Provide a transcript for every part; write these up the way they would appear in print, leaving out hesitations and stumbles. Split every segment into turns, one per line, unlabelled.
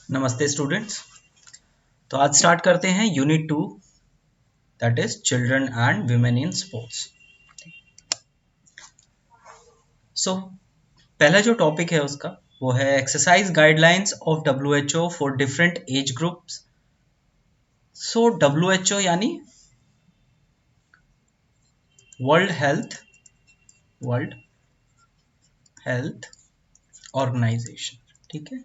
नमस्ते स्टूडेंट्स। तो आज स्टार्ट करते हैं unit 2, that is children and women in sports. So पहला जो टॉपिक है उसका वो है exercise guidelines of WHO for different age groups. So WHO यानी world health world health organisation. ठीक है।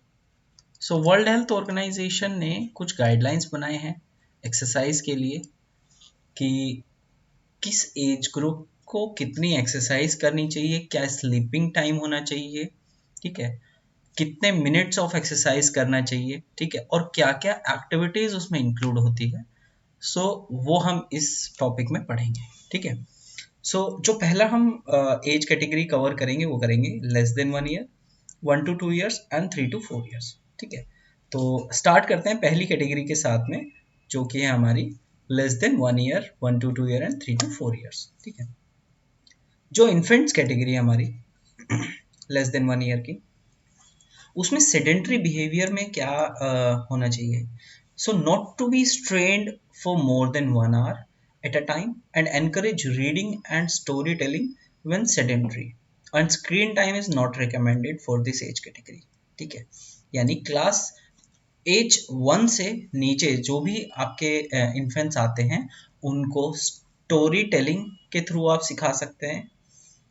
सो वर्ल्ड हेल्थ ऑर्गेनाइजेशन ने कुछ गाइडलाइंस बनाए हैं एक्सरसाइज के लिए कि किस एज ग्रुप को कितनी एक्सरसाइज करनी चाहिए, क्या स्लीपिंग टाइम होना चाहिए, ठीक है, कितने मिनट्स ऑफ एक्सरसाइज करना चाहिए, ठीक है, और क्या क्या एक्टिविटीज उसमें इंक्लूड होती है। सो वो हम इस टॉपिक में पढ़ेंगे। ठीक है। जो पहला हम एज कैटेगरी कवर करेंगे वो करेंगे less than 1 year, 1 to 2 years and 3 to 4 years। ठीक है। तो स्टार्ट करते हैं पहली कैटेगरी के साथ में, जो कि है हमारी less than 1 year, 1 to 2 year and 3 to 4 years। ठीक है। जो इन्फेंट्स कैटेगरी है हमारी लेस देन 1 ईयर की, उसमें सेडेंट्री बिहेवियर में क्या होना चाहिए। So not to be strained for more than 1 hour at a time and encourage reading and story telling when sedentary and screen time is not recommended for this age category. ठीक है। यानी class as 1 से नीचे जो भी आपके infants आते हैं उनको स्टोरी टेलिंग के थ्रू आप सिखा सकते हैं,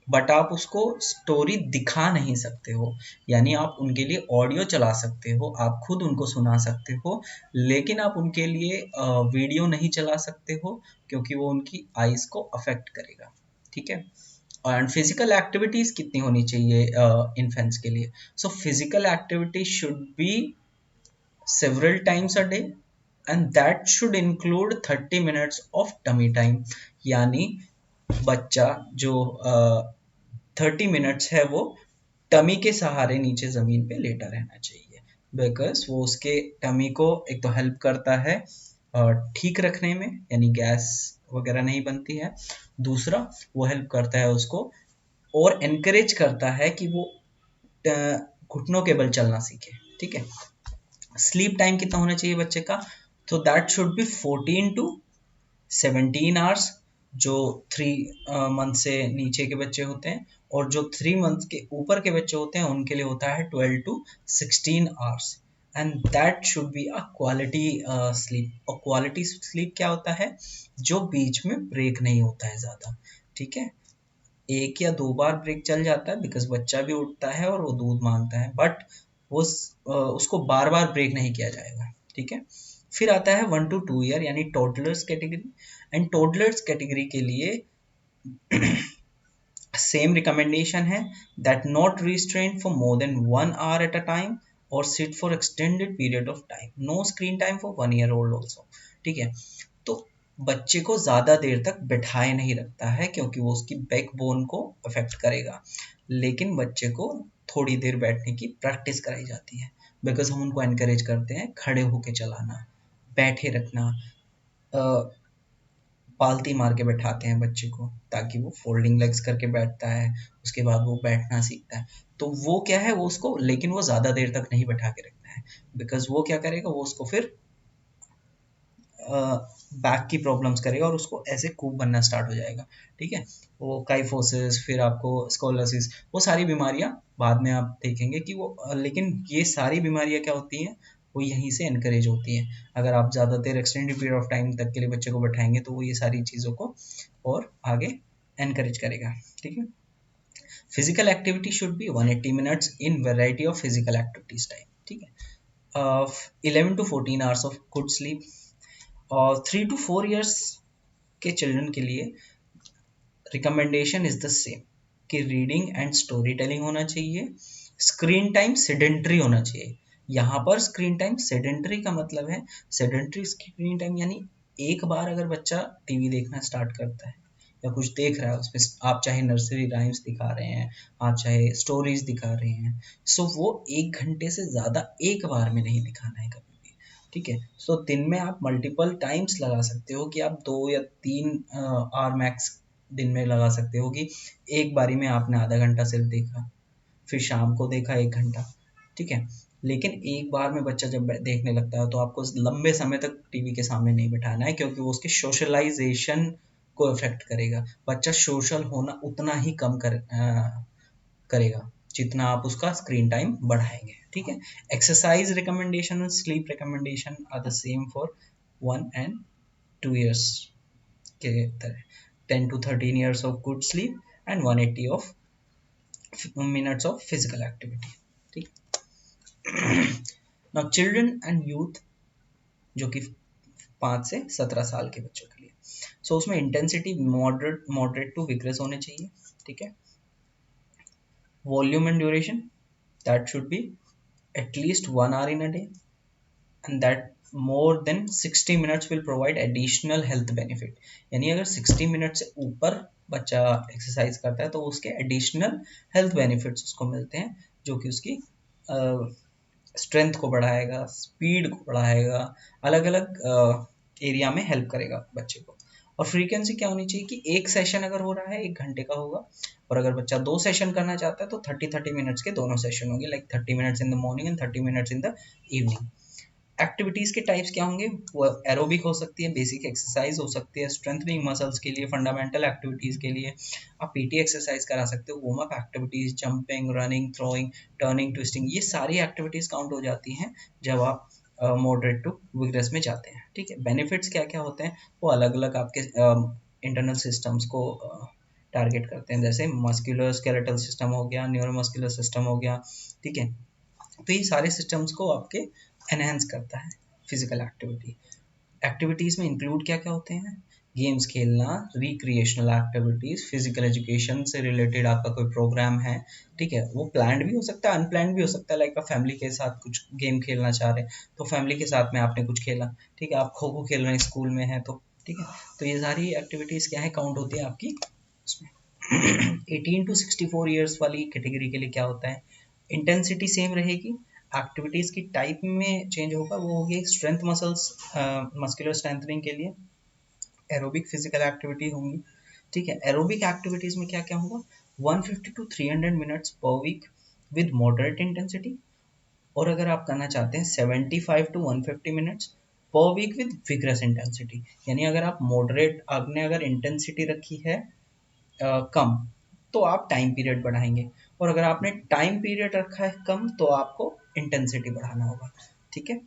बट आप उसको स्टोरी दिखा नहीं सकते हो। यानी आप उनके लिए ऑडियो चला सकते हो, आप खुद उनको सुना सकते हो, लेकिन आप उनके लिए वीडियो नहीं चला सकते हो क्योंकि वो उनकी आईज को अफेक्ट करेगा। ठीक है। एंड फिजिकल एक्टिविटीज कितनी होनी चाहिए इन्फेंट्स के लिए। So physical activity should be several times a day and that should include 30 minutes of tummy time। यानी बच्चा जो 30 मिनट्स है वो टमी के सहारे नीचे जमीन पे लेटा रहना चाहिए, बिकॉज वो उसके टमी को एक तो हेल्प करता है ठीक रखने में, यानी गैस वगैरह नहीं बनती है। दूसरा, वो हेल्प करता है उसको और एनकरेज करता है कि वो घुटनों के बल चलना सीखे। ठीक है। स्लीप टाइम कितना होना चाहिए बच्चे का, तो that should be 14 to 17 hours, जो 3 मंथ से नीचे के बच्चे होते हैं, और जो 3 मंथ के ऊपर के बच्चे होते हैं उनके लिए होता है 12 to 16 hours। And that should be a quality sleep. और क्वालिटी स्लीप क्या होता है, जो बीच में ब्रेक नहीं होता है ज़्यादा। ठीक है। 1 या 2 बार ब्रेक चल जाता है बिकॉज बच्चा भी उठता है और वो दूध मांगता है, बट वो उसको बार बार ब्रेक नहीं किया जाएगा। ठीक है। फिर आता है 1 to 2 year यानी toddlers category. And toddlers category के लिए सेम रिकमेंडेशन है that not restrain for more than 1 hour at a time और sit for extended period of time, no screen time for 1 year old also. ठीक है। तो बच्चे को ज़्यादा देर तक बैठाए नहीं रखता है क्योंकि वो उसकी बैकबोन को अफेक्ट करेगा, लेकिन बच्चे को थोड़ी देर बैठने की प्रैक्टिस कराई जाती है, बिकॉज हम उनको एनकरेज करते हैं खड़े होके चलाना, बैठे रखना, पालती मार के बैठाते हैं बच्चे को ताकि वो फोल्डिंग लेग्स करके बैठता है, उसके बाद वो बैठना सीखता है। तो वो क्या है, वो उसको, लेकिन वो ज़्यादा देर तक नहीं बैठा के रखना है, बिकॉज वो क्या करेगा, वो उसको फिर बैक की प्रॉब्लम्स करेगा और उसको ऐसे कूप बनना स्टार्ट हो जाएगा। ठीक है। वो काइफोसिस, फिर आपको स्कोलोसिस, वो सारी बीमारियां बाद में आप देखेंगे कि वो लेकिन ये सारी बीमारियां क्या होती हैं, वो यहीं से एनकरेज होती हैं। अगर आप ज़्यादा देर एक्सटेंडेड पीरियड ऑफ टाइम तक के लिए बच्चे को बैठाएंगे तो वो ये सारी चीज़ों को और आगे एनकरेज करेगा। ठीक है। Physical activity should be 180 minutes in variety of physical activities time. ठीक है। 11 to 14 hours of good sleep. और 3 to 4 years के चिल्ड्रन के लिए रिकमेंडेशन इज द सेम कि रीडिंग एंड स्टोरी टेलिंग होना चाहिए, स्क्रीन टाइम सेडेंट्री होना चाहिए। यहाँ पर स्क्रीन टाइम सेडेंट्री का मतलब है, सेडेंट्री स्क्रीन टाइम यानी एक बार अगर बच्चा टीवी देखना स्टार्ट करता है या कुछ देख रहा है, उसमें आप चाहे नर्सरी राइम्स दिखा रहे हैं, आप चाहे स्टोरीज दिखा रहे हैं, सो वो 1 घंटे से ज़्यादा एक बार में नहीं दिखाना है कभी भी। ठीक है। सो दिन में आप मल्टीपल टाइम्स लगा सकते हो कि आप 2 या 3 आवर मैक्स दिन में लगा सकते हो कि एक बारी में आपने आधा घंटा सिर्फ देखा, फिर शाम को देखा 1 घंटा। ठीक है। लेकिन एक बार में बच्चा जब देखने लगता है तो आपको लंबे समय तक टीवी के सामने नहीं बिठाना है, क्योंकि वो उसके सोशलाइजेशन को इफेक्ट करेगा। बच्चा सोशल होना उतना ही करेगा जितना आप उसका स्क्रीन टाइम बढ़ाएंगे, ठीक है। एक्सरसाइज रिकमेंडेशन और sleep recommendation are the same for 1 and 2 years के तरह। 10 to 13 years of good sleep and 180 of minutes of physical activity, ठीक। नाउ चिल्ड्रन एंड यूथ, जो कि 5 से 17 साल के बच्चों के लिए, सो उसमें इंटेंसिटी मॉडरेट टू विग्रेस होने चाहिए, ठीक है। Volume and duration that should be at least 1 hour in a day, and that more than 60 minutes will provide additional health benefit। यानी अगर 60 मिनट से ऊपर बच्चा एक्सरसाइज करता है तो उसके एडिशनल हेल्थ बेनिफिट्स उसको मिलते हैं, जो कि उसकी स्ट्रेंथ को बढ़ाएगा, स्पीड को बढ़ाएगा, अलग अलग एरिया में हेल्प करेगा बच्चे को। और फ्रीक्वेंसी क्या होनी चाहिए कि एक सेशन अगर हो रहा है 1 घंटे का होगा, और अगर बच्चा 2 सेशन करना चाहता है तो 30 मिनट्स के दोनों सेशन होंगे, like 30 minutes in the morning and 30 minutes in the evening. Activities के टाइप्स क्या होंगे? वो एरोबिक हो सकती है, बेसिक एक्सरसाइज हो सकती है, स्ट्रेंथनिंग मसल्स के लिए, फंडामेंटल एक्टिविटीज के लिए आप पीटी एक्सरसाइज करा सकते हो, warm up activities, jumping, running, throwing, turning, twisting, ये सारी एक्टिविटीज काउंट हो जाती हैं जब आप मॉडरेट टू विग्रेस में जाते हैं, ठीक है। बेनिफिट्स क्या क्या होते हैं वो अलग अलग आपके इंटरनल सिस्टम्स को टारगेट करते हैं, जैसे मस्कुलर स्केलेटल सिस्टम हो गया, न्यूरोमस्कुलर सिस्टम हो गया, ठीक है। तो ये सारे सिस्टम्स को आपके एनहेंस करता है फिजिकल एक्टिविटीज में इंक्लूड क्या क्या होते हैं? गेम्स खेलना, रिक्रिएशनल एक्टिविटीज, फिजिकल एजुकेशन से रिलेटेड आपका कोई प्रोग्राम है, ठीक है, वो प्लान्ड भी हो सकता है, अनप्लान्ड भी हो सकता है, लाइक आप फैमिली के साथ कुछ गेम खेलना चाह रहे हैं तो फैमिली के साथ में आपने कुछ खेला, ठीक है, आप खो खो खेल रहे हैं स्कूल में है तो, ठीक है। तो ये सारी एक्टिविटीज क्या है, काउंट होती है आपकी उसमें। 18 to 64 years वाली कैटेगरी के लिए क्या होता है? इंटेंसिटी सेम रहेगी, एक्टिविटीज की टाइप में चेंज होगा, वो होगी स्ट्रेंथ मसल्स, मस्कुलर स्ट्रेंथनिंग के लिए एरोबिक फिजिकल एक्टिविटी होंगी, ठीक है। एरोबिक एक्टिविटीज में क्या क्या होगा? 150 to 300 minutes per week with moderate intensity, और अगर आप करना चाहते हैं 75 to 150 minutes per week with vigorous intensity, यानी अगर आप मॉडरेट, आपने अगर इंटेंसिटी रखी है कम तो आप टाइम पीरियड बढ़ाएंगे, और अगर आपने टाइम पीरियड रखा है कम तो आपको इंटेंसिटी बढ़ाना होगा, ठीक है।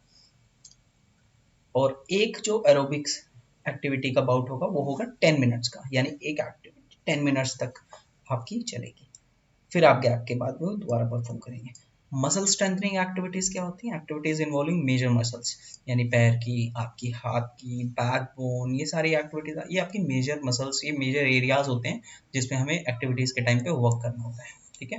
और एक जो एरोबिक्स एक्टिविटी का बाउट होगा वो होगा 10 मिनट्स का, यानी एक एक्टिविटी 10 मिनट्स तक आपकी चलेगी, फिर आप गैप के बाद वो दोबारा परफॉर्म करेंगे। मसल स्ट्रेंथनिंग एक्टिविटीज क्या होती हैं? एक्टिविटीज इन्वॉल्विंग मेजर मसल्स, यानी पैर की, आपकी हाथ की, बैकबोन, ये सारी एक्टिविटीज, ये आपकी मेजर मसल्स, ये मेजर एरियाज होते हैं जिसमें हमें एक्टिविटीज के टाइम पे वर्क करना होता है, ठीक है।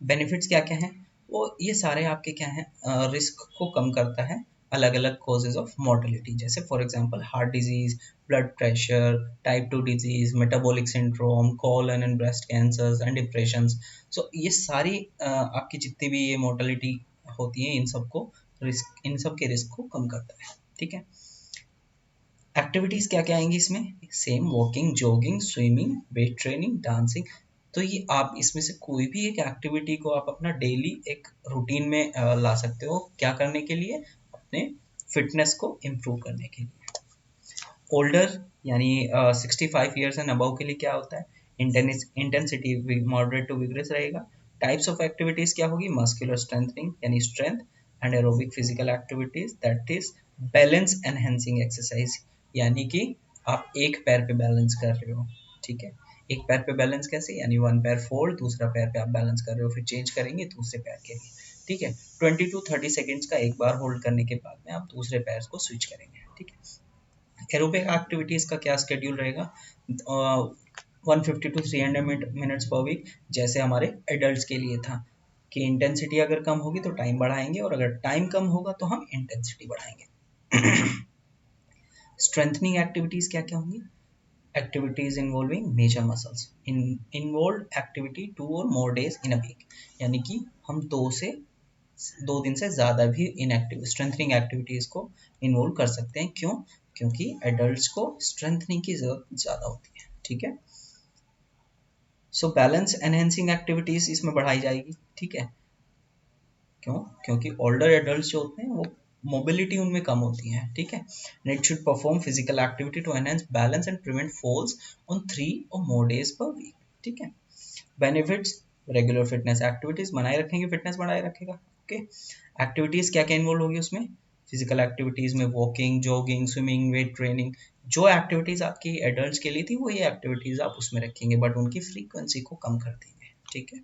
बेनिफिट्स क्या क्या हैं? वो ये सारे आपके क्या हैं, रिस्क को कम करता है, अलग अलग कॉजेज ऑफ मॉर्टेलिटी, जैसे for example heart disease, blood pressure, type 2 disease, metabolic syndrome, colon and breast cancers and depression. So ये सारी आपकी जितनी भी ये मॉर्टेलिटी होती है, इन सबको रिस्क, इन सब के रिस्क को कम करता है, ठीक है। एक्टिविटीज क्या क्या आएंगी इसमें? Same walking, jogging, swimming, weight training, dancing. तो ये आप इसमें से कोई भी एक एक्टिविटी को आप अपना डेली एक रूटीन में ला सकते हो, क्या करने के लिए? अपने फिटनेस को इम्प्रूव करने के लिए। ओल्डर यानी 65 ईयर्स एंड अबव के लिए क्या होता है? इंटेंसिटी मॉडरेट टू विग्रेस रहेगा। टाइप्स ऑफ एक्टिविटीज क्या होगी? मस्कुलर स्ट्रेंथनिंग यानी strength, and aerobic physical activities that is balance enhancing exercise, यानी कि आप एक पैर पे बैलेंस कर रहे हो, ठीक है। एक पैर पे बैलेंस कैसे? यानी वन पैर फोल्ड, दूसरा पैर पे आप बैलेंस कर रहे हो, फिर चेंज करेंगे दूसरे पैर के लिए, ठीक है। 20 to 30 सेकेंड्स का एक बार होल्ड करने के बाद में आप दूसरे पैर को स्विच करेंगे, ठीक है। एरोबिक एक्टिविटीज का क्या स्केड्यूल रहेगा? 150 to 300 मिनट्स पर वीक, जैसे हमारे एडल्ट्स के लिए था कि इंटेंसिटी अगर कम होगी तो टाइम बढ़ाएंगे, और अगर टाइम कम होगा तो हम इंटेंसिटी बढ़ाएंगे। स्ट्रेंथनिंग एक्टिविटीज क्या क्या होंगी? Activities involving major muscles, involve activity 2 or more days in a week, यानी कि हम 2 दिन से ज़्यादा भी इन स्ट्रेंथनिंग एक्टिविटीज़ को इन्वॉल्व कर सकते हैं। क्यों? क्योंकि एडल्ट्स को स्ट्रेंथनिंग की ज़रूरत ज़्यादा होती है, ठीक है। सो बैलेंस एनहेंसिंग एक्टिविटीज़ इसमें बढ़ाई जाएगी, ठीक है। क्यों? क्योंकि ओल्डर एडल्ट जो होते हैं वो मोबिलिटी उनमें कम होती है, ठीक है। And it should perform physical activity to enhance balance and prevent falls on 3 और मोर डेज पर वीक, ठीक है। बेनिफिट्स, रेगुलर फिटनेस एक्टिविटीज बनाए रखेंगे, फिटनेस बनाए रखेगा, ओके। एक्टिविटीज क्या क्या इन्वॉल्व होगी उसमें? फिजिकल एक्टिविटीज में walking, jogging, swimming, weight training, जो एक्टिविटीज आपकी एडल्ट्स के लिए थी वो ये एक्टिविटीज आप उसमें रखेंगे, बट उनकी फ्रीक्वेंसी को कम कर देंगे, ठीक है।